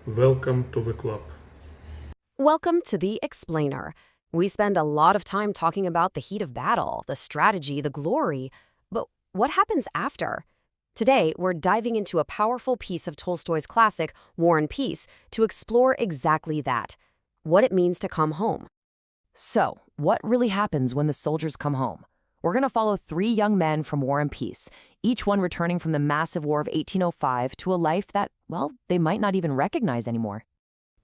Welcome to the club. Welcome to The Explainer. We spend a lot of time talking about the heat of battle, the strategy, the glory, but what happens after? Today, we're diving into a powerful piece of Tolstoy's classic, War and Peace, to explore exactly that, what it means to come home. So, what really happens when the soldiers come home? We're going to follow three young men from War and Peace, each one returning from the massive War of 1805 to a life that, well, they might not even recognize anymore.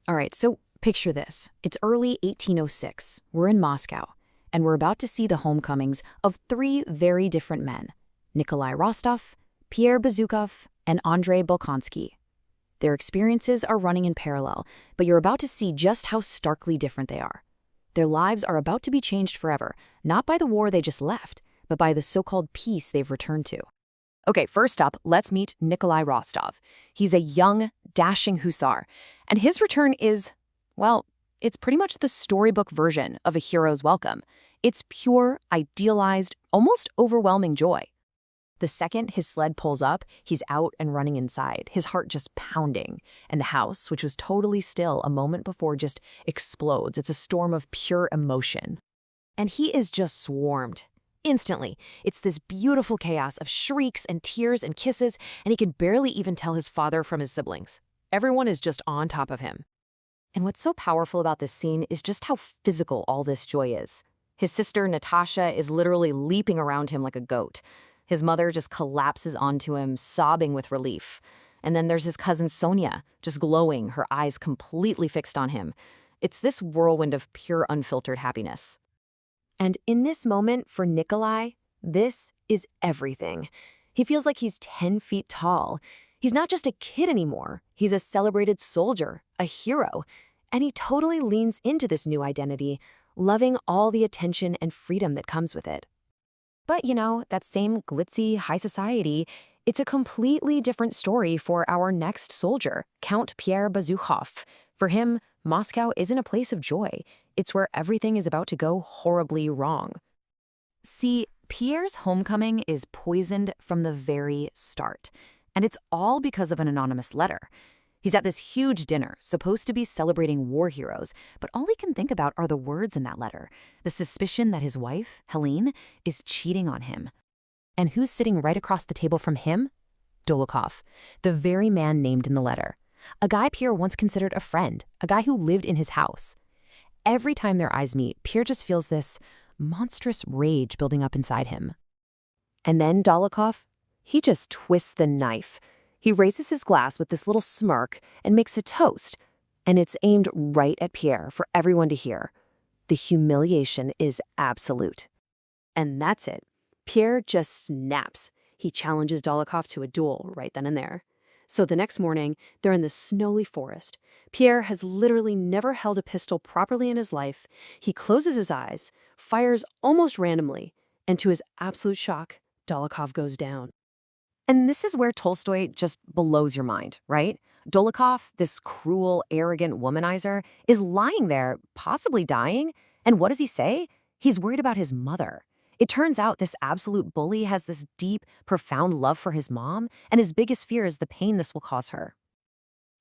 All right, so picture this. It's early 1806. We're in Moscow, and we're about to see the homecomings of three very different men, Nikolai Rostov, Pierre Bezukhov, and Andrei Bolkonsky. Their experiences are running in parallel, but you're about to see just how starkly different they are. Their lives are about to be changed forever, not by the war they just left, but by the so-called peace they've returned to. Okay, first up, let's meet Nikolai Rostov. He's a young, dashing hussar, and his return is, well, it's pretty much the storybook version of a hero's welcome. It's pure, idealized, almost overwhelming joy. The second his sled pulls up, he's out and running inside, his heart just pounding. And the house, which was totally still a moment before, just explodes. It's a storm of pure emotion. And he is just swarmed. Instantly, it's this beautiful chaos of shrieks and tears and kisses, and he can barely even tell his father from his siblings. Everyone is just on top of him. And what's so powerful about this scene is just how physical all this joy is. His sister, Natasha, is literally leaping around him like a goat. His mother just collapses onto him, sobbing with relief. And then there's his cousin Sonia, just glowing, her eyes completely fixed on him. It's this whirlwind of pure, unfiltered happiness. And in this moment, for Nikolai, this is everything. He feels like he's 10 feet tall. He's not just a kid anymore. He's a celebrated soldier, a hero. And he totally leans into this new identity, loving all the attention and freedom that comes with it. But, that same glitzy high society, it's a completely different story for our next soldier, Count Pierre Bezukhov. For him, Moscow isn't a place of joy. It's where everything is about to go horribly wrong. See, Pierre's homecoming is poisoned from the very start. And it's all because of an anonymous letter. He's at this huge dinner, supposed to be celebrating war heroes, but all he can think about are the words in that letter, the suspicion that his wife, Helene, is cheating on him. And who's sitting right across the table from him? Dolokhov, the very man named in the letter. A guy Pierre once considered a friend, a guy who lived in his house. Every time their eyes meet, Pierre just feels this monstrous rage building up inside him. And then Dolokhov, he just twists the knife. He raises his glass with this little smirk and makes a toast, and it's aimed right at Pierre for everyone to hear. The humiliation is absolute. And that's it. Pierre just snaps. He challenges Dolokhov to a duel right then and there. So the next morning, they're in the snowy forest. Pierre has literally never held a pistol properly in his life. He closes his eyes, fires almost randomly, and to his absolute shock, Dolokhov goes down. And this is where Tolstoy just blows your mind, right? Dolokhov, this cruel, arrogant womanizer, is lying there, possibly dying. And what does he say? He's worried about his mother. It turns out this absolute bully has this deep, profound love for his mom, and his biggest fear is the pain this will cause her.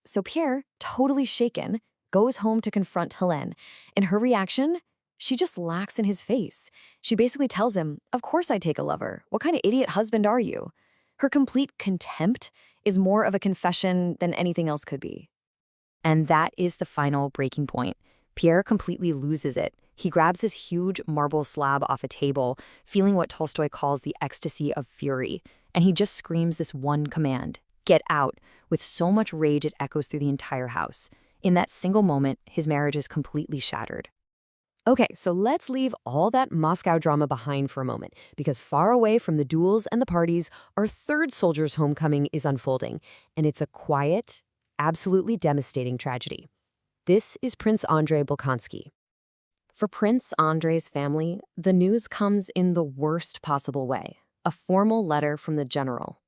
So Pierre, totally shaken, goes home to confront Helene. And her reaction? She just laughs in his face. She basically tells him, "Of course I'd take a lover. What kind of idiot husband are you?" Her complete contempt is more of a confession than anything else could be. And that is the final breaking point. Pierre completely loses it. He grabs this huge marble slab off a table, feeling what Tolstoy calls the ecstasy of fury, and he just screams this one command, "Get out," with so much rage it echoes through the entire house. In that single moment, his marriage is completely shattered. Okay, so let's leave all that Moscow drama behind for a moment, because far away from the duels and the parties, our third soldier's homecoming is unfolding, and it's a quiet, absolutely devastating tragedy. This is Prince Andrei Bolkonsky. For Prince Andrei's family, the news comes in the worst possible way, a formal letter from the general.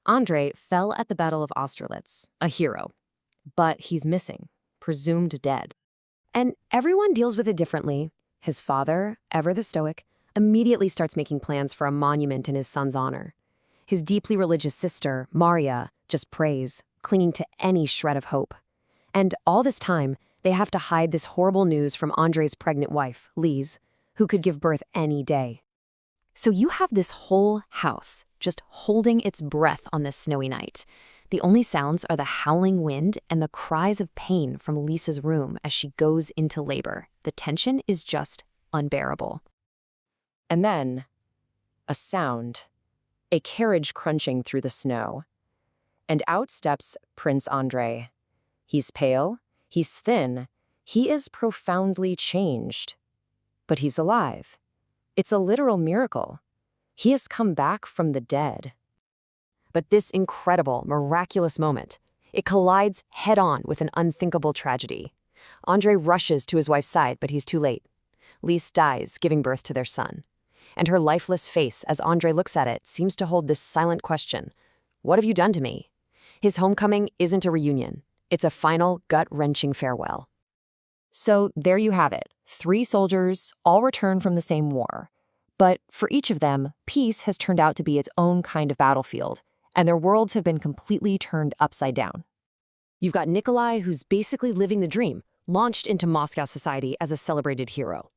Andrei fell at the Battle of Austerlitz, a hero, but he's missing, presumed dead. And everyone deals with it differently. His father, ever the stoic, immediately starts making plans for a monument in his son's honor. His deeply religious sister, Maria, just prays, clinging to any shred of hope. And all this time, they have to hide this horrible news from Andrei's pregnant wife, Lise, who could give birth any day. So you have this whole house just holding its breath on this snowy night. The only sounds are the howling wind and the cries of pain from Lisa's room as she goes into labor. The tension is just unbearable. And then, a sound, a carriage crunching through the snow. And out steps Prince Andrei. He's pale, he's thin, he is profoundly changed. But he's alive. It's a literal miracle. He has come back from the dead. But this incredible, miraculous moment, it collides head-on with an unthinkable tragedy. Andrei rushes to his wife's side, but he's too late. Lise dies, giving birth to their son. And her lifeless face, as Andrei looks at it, seems to hold this silent question. What have you done to me? His homecoming isn't a reunion. It's a final, gut-wrenching farewell. So there you have it. 3 soldiers, all returned from the same war. But for each of them, peace has turned out to be its own kind of battlefield, and their worlds have been completely turned upside down. You've got Nikolai, who's basically living the dream, launched into Moscow society as a celebrated hero.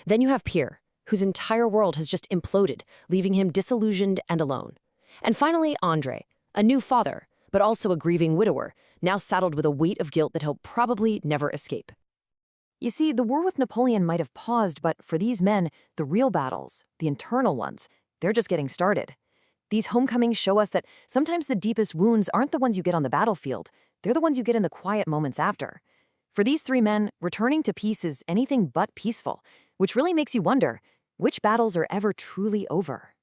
Then you have Pierre, whose entire world has just imploded, leaving him disillusioned and alone. And finally, Andrei, a new father, but also a grieving widower, now saddled with a weight of guilt that he'll probably never escape. You see, the war with Napoleon might have paused, but for these men, the real battles, the internal ones, they're just getting started. These homecomings show us that sometimes the deepest wounds aren't the ones you get on the battlefield, they're the ones you get in the quiet moments after. For these 3 men, returning to peace is anything but peaceful, which really makes you wonder, which battles are ever truly over?